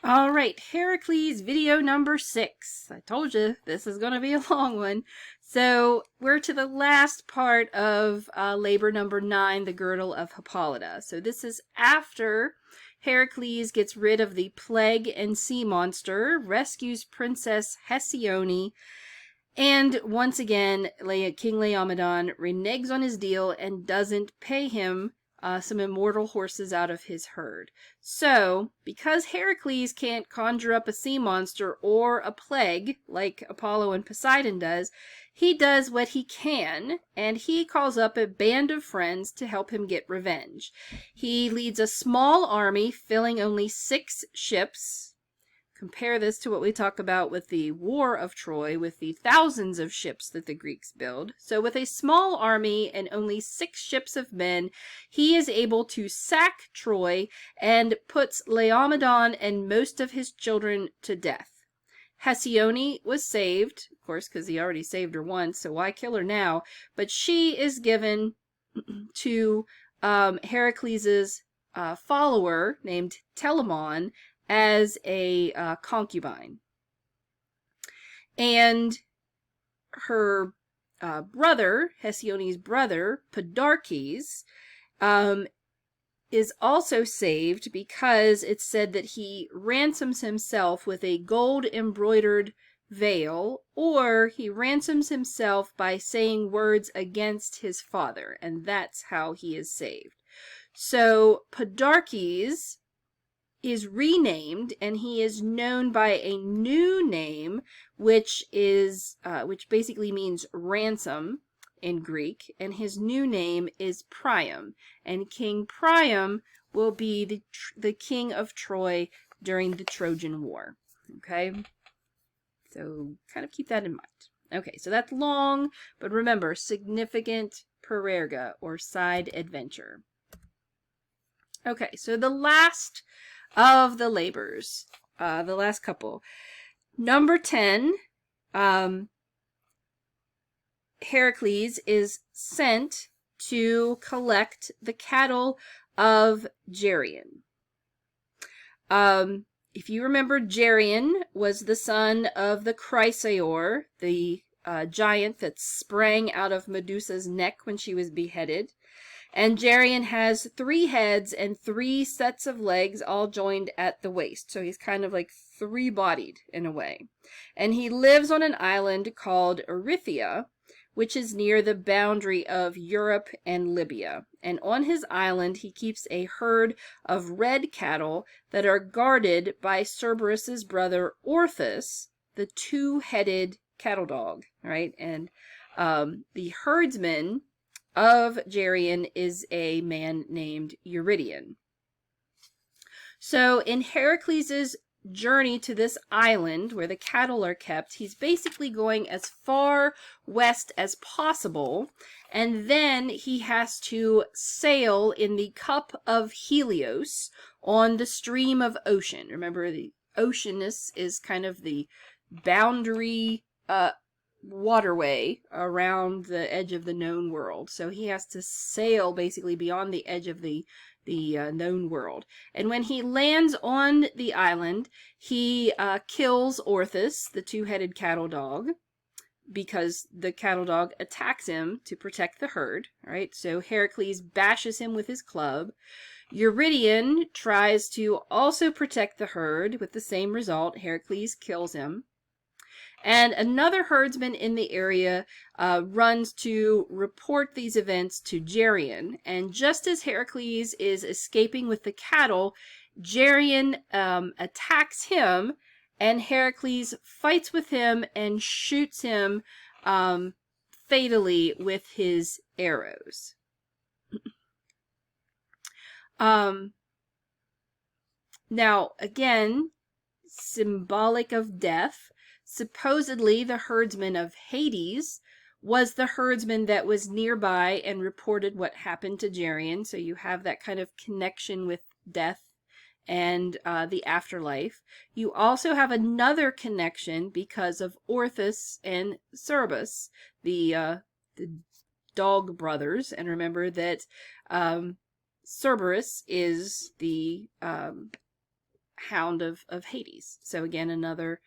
All right, Heracles video number 6. I told you this is going to be a long one. So we're to the last part of labor number 9, the girdle of Hippolyta. So this is after Heracles gets rid of the plague and sea monster, rescues Princess Hesione, and once again, King Laomedon reneges on his deal and doesn't pay him some immortal horses out of his herd. So, because Heracles can't conjure up a sea monster or a plague like Apollo and Poseidon he does what he can, and he calls up a band of friends to help him get revenge. He leads a small army filling only 6 ships. Compare this to what we talk about with the War of Troy, with the thousands of ships that the Greeks build. So with a small army and only 6 ships of men, he is able to sack Troy and puts Laomedon and most of his children to death. Hesione was saved, of course, because he already saved her once, so why kill her now? But she is given to Heracles' follower named Telamon as a concubine. And her brother, Hesione's brother, Podarches, is also saved because it's said that he ransoms himself with a gold embroidered veil, or he ransoms himself by saying words against his father, and that's how he is saved. So Podarches is renamed, and he is known by a new name, which basically means ransom in Greek, and his new name is Priam, and King Priam will be the king of Troy during the Trojan War. Okay, so kind of keep that in mind. Okay, so that's long, but remember, significant parerga or side adventure. Okay, so the last of the labors, the last couple. Number 10, Heracles is sent to collect the cattle of Geryon. If you remember, Geryon was the son of the Chrysaor, the giant that sprang out of Medusa's neck when she was beheaded. And Geryon has 3 heads and 3 sets of legs all joined at the waist. So he's kind of like 3-bodied in a way. And he lives on an island called Erythia, which is near the boundary of Europe and Libya. And on his island, he keeps a herd of red cattle that are guarded by Cerberus's brother Orthus, the 2-headed cattle dog, right? And the herdsman of Geryon is a man named Eurytion. So in Heracles' journey to this island where the cattle are kept, he's basically going as far west as possible, and then he has to sail in the cup of Helios on the stream of ocean. Remember, the Oceanus is kind of the boundary waterway around the edge of the known world. So he has to sail basically beyond the edge of the known world. And when he lands on the island, he kills Orthus, the 2-headed cattle dog, because the cattle dog attacks him to protect the herd, right? So Heracles bashes him with his club. Eurytion tries to also protect the herd with the same result. Heracles kills him. And another herdsman in the area runs to report these events to Geryon. And just as Heracles is escaping with the cattle, Geryon attacks him, and Heracles fights with him and shoots him fatally with his arrows. Now, again, symbolic of death. Supposedly, the herdsman of Hades was the herdsman that was nearby and reported what happened to Geryon. So you have that kind of connection with death and the afterlife. You also have another connection because of Orthus and Cerberus, the dog brothers. And remember that Cerberus is the hound of Hades. So again, another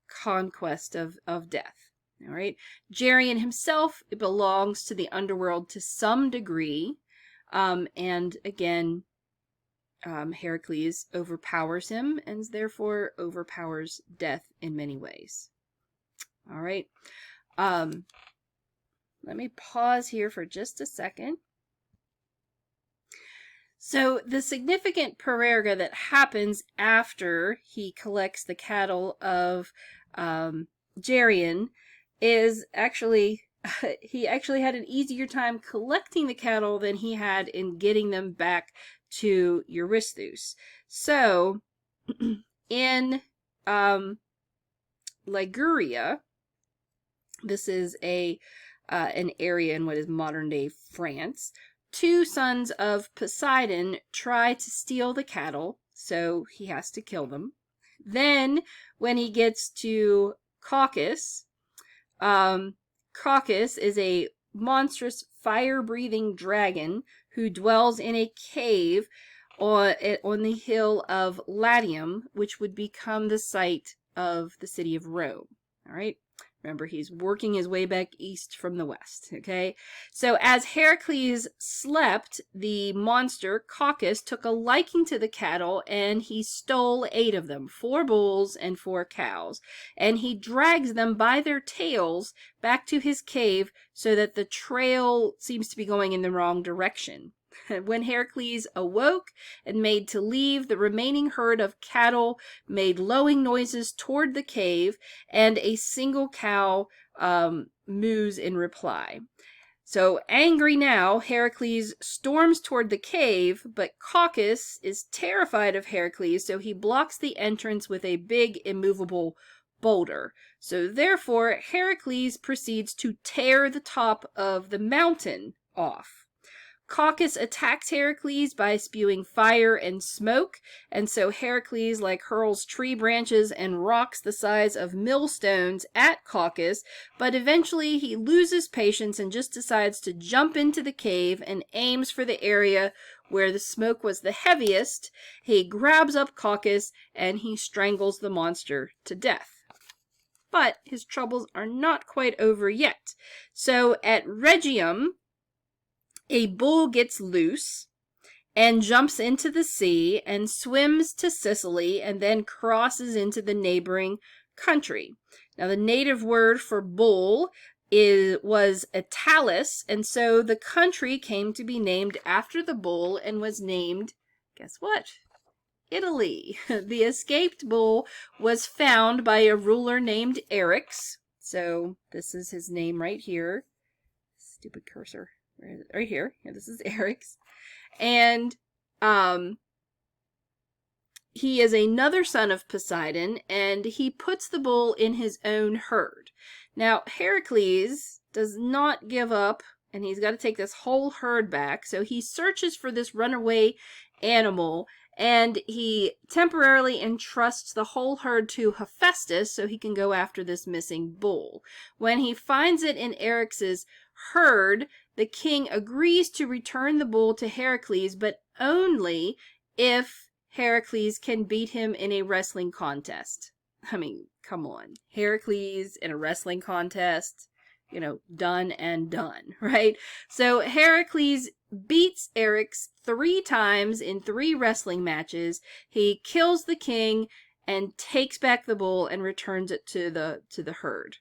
conquest of death. All right. Geryon himself belongs to the underworld to some degree. And again, Heracles overpowers him and therefore overpowers death in many ways. All right. Let me pause here for just a second. So the significant parerga that happens after he collects the cattle of Geryon is actually, he actually had an easier time collecting the cattle than he had in getting them back to Eurystheus. So in Liguria, this is an area in what is modern-day France, 2 sons of Poseidon try to steal the cattle, so he has to kill them. Then, when he gets to Caucasus, Caucasus is a monstrous fire-breathing dragon who dwells in a cave on the hill of Latium, which would become the site of the city of Rome. All right? Remember, he's working his way back east from the west, okay? So as Heracles slept, the monster, Caucasus, took a liking to the cattle, and he stole 8 of them, 4 bulls and 4 cows. And he drags them by their tails back to his cave so that the trail seems to be going in the wrong direction. When Heracles awoke and made to leave, the remaining herd of cattle made lowing noises toward the cave, and a single cow moos in reply. So, angry now, Heracles storms toward the cave, but Caucasus is terrified of Heracles, so he blocks the entrance with a big, immovable boulder. So, therefore, Heracles proceeds to tear the top of the mountain off. Caucasus attacks Heracles by spewing fire and smoke, and so Heracles hurls tree branches and rocks the size of millstones at Caucasus, but eventually he loses patience and just decides to jump into the cave and aims for the area where the smoke was the heaviest. He grabs up Caucasus and he strangles the monster to death. But his troubles are not quite over yet. So at Rhegium, a bull gets loose and jumps into the sea and swims to Sicily and then crosses into the neighboring country. Now, the native word for bull was Italus, and so the country came to be named after the bull and was named, guess what? Italy. The escaped bull was found by a ruler named Eryx. So this is his name right here. Stupid cursor. Right here. Yeah, this is Eryx. And he is another son of Poseidon, and he puts the bull in his own herd. Now, Heracles does not give up, and he's got to take this whole herd back. So he searches for this runaway animal, and he temporarily entrusts the whole herd to Hephaestus so he can go after this missing bull. When he finds it in Eryx's herd, the king agrees to return the bull to Heracles, but only if Heracles can beat him in a wrestling contest. I mean, come on. Heracles in a wrestling contest, done and done, right? So Heracles beats Eryx 3 times in 3 wrestling matches. He kills the king and takes back the bull and returns it to the herd.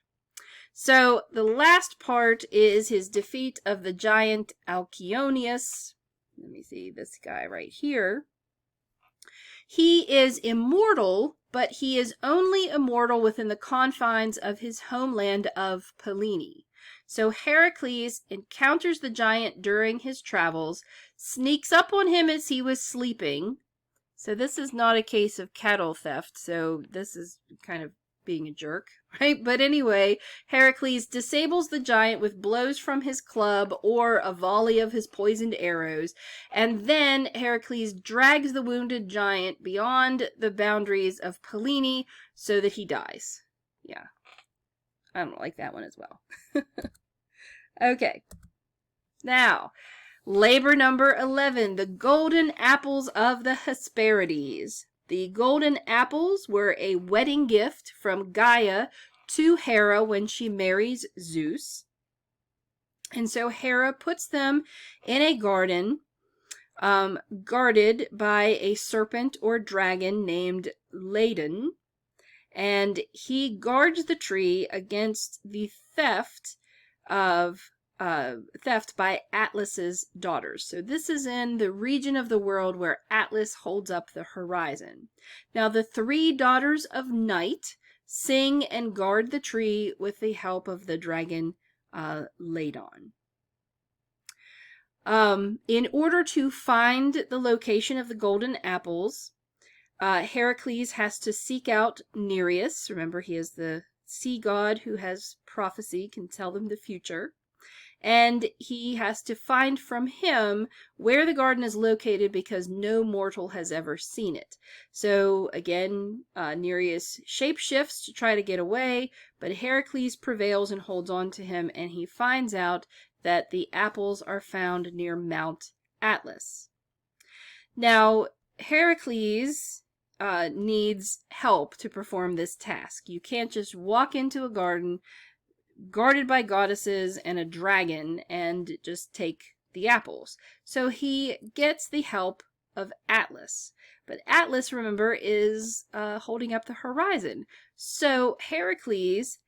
So the last part is his defeat of the giant Alcyoneus. Let me see this guy right here. He is immortal, but he is only immortal within the confines of his homeland of Pellene. So Heracles encounters the giant during his travels, sneaks up on him as he was sleeping. So this is not a case of cattle theft, so this is kind of being a jerk, right? But anyway, Heracles disables the giant with blows from his club or a volley of his poisoned arrows, and then Heracles drags the wounded giant beyond the boundaries of Pellene so that he dies. Yeah, I don't like that one as well. Okay, now, labor number 11, the golden apples of the Hesperides. The golden apples were a wedding gift from Gaia to Hera when she marries Zeus. And so Hera puts them in a garden guarded by a serpent or dragon named Ladon. And he guards the tree against the theft by Atlas's daughters. So this is in the region of the world where Atlas holds up the horizon. Now the 3 daughters of night sing and guard the tree with the help of the dragon Ladon. In order to find the location of the golden apples, Heracles has to seek out Nereus. Remember, he is the sea god who has prophecy, can tell them the future. And he has to find from him where the garden is located because no mortal has ever seen it. So again, Nereus shapeshifts to try to get away, but Heracles prevails and holds on to him, and he finds out that the apples are found near Mount Atlas. Now, Heracles needs help to perform this task. You can't just walk into a garden guarded by goddesses and a dragon and just take the apples. So he gets the help of Atlas. But Atlas, remember, is holding up the horizon. So Heracles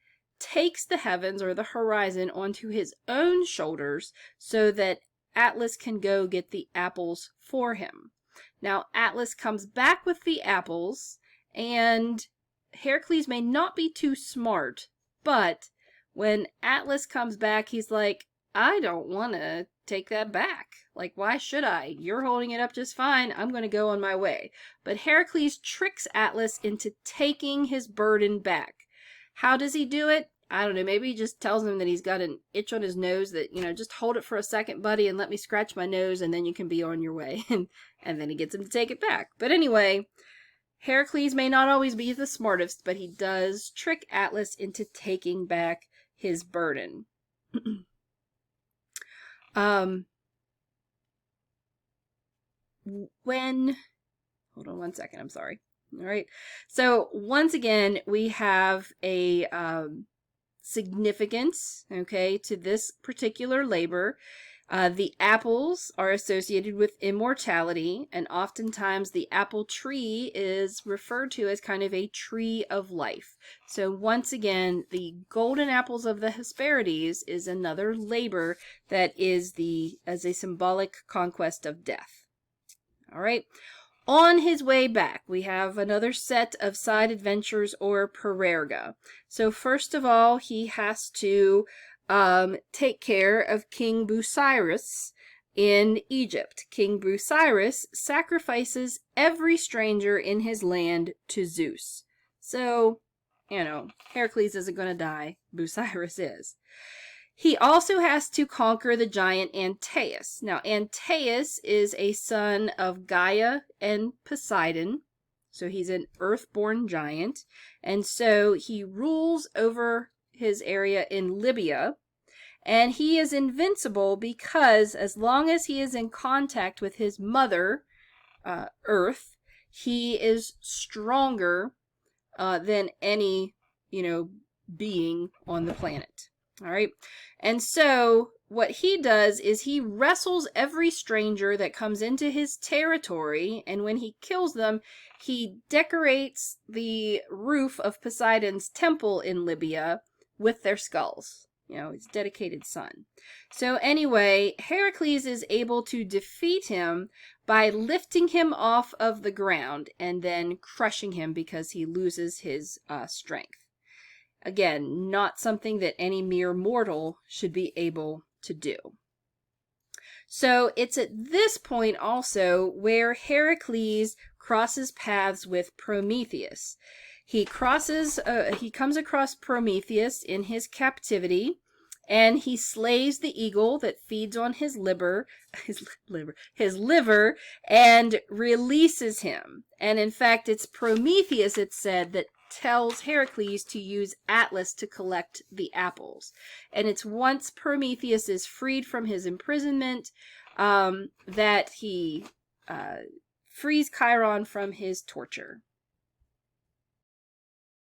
takes the heavens or the horizon onto his own shoulders so that Atlas can go get the apples for him. Now, Atlas comes back with the apples, and Heracles may not be too smart, but when Atlas comes back, he's like, I don't want to take that back. Like, why should I? You're holding it up just fine. I'm going to go on my way. But Heracles tricks Atlas into taking his burden back. How does he do it? I don't know. Maybe he just tells him that he's got an itch on his nose that, just hold it for a second, buddy, and let me scratch my nose, and then you can be on your way. And then he gets him to take it back. But anyway, Heracles may not always be the smartest, but he does trick Atlas into taking back his burden. Hold on one second, I'm sorry. All right. So once again, we have a significance, okay, to this particular labor. The apples are associated with immortality, and oftentimes the apple tree is referred to as kind of a tree of life. So once again, the golden apples of the Hesperides is another labor that is as a symbolic conquest of death. All right. On his way back, we have another set of side adventures or parerga. So first of all, he has to take care of King Busiris in Egypt. King Busiris sacrifices every stranger in his land to Zeus. So, Heracles isn't going to die. Busiris is. He also has to conquer the giant Antaeus. Now, Antaeus is a son of Gaia and Poseidon. So he's an earthborn giant. And so he rules over his area in Libya. And he is invincible because as long as he is in contact with his mother, Earth, he is stronger than any, being on the planet. All right. And so what he does is he wrestles every stranger that comes into his territory. And when he kills them, he decorates the roof of Poseidon's temple in Libya with their skulls. His dedicated son. So anyway, Heracles is able to defeat him by lifting him off of the ground and then crushing him because he loses his strength. Again, not something that any mere mortal should be able to do. So it's at this point also where Heracles crosses paths with Prometheus. He comes across Prometheus in his captivity, and he slays the eagle that feeds on his liver, and releases him. And in fact, it's Prometheus, it's said, that tells Heracles to use Atlas to collect the apples. And it's once Prometheus is freed from his imprisonment that he frees Chiron from his torture.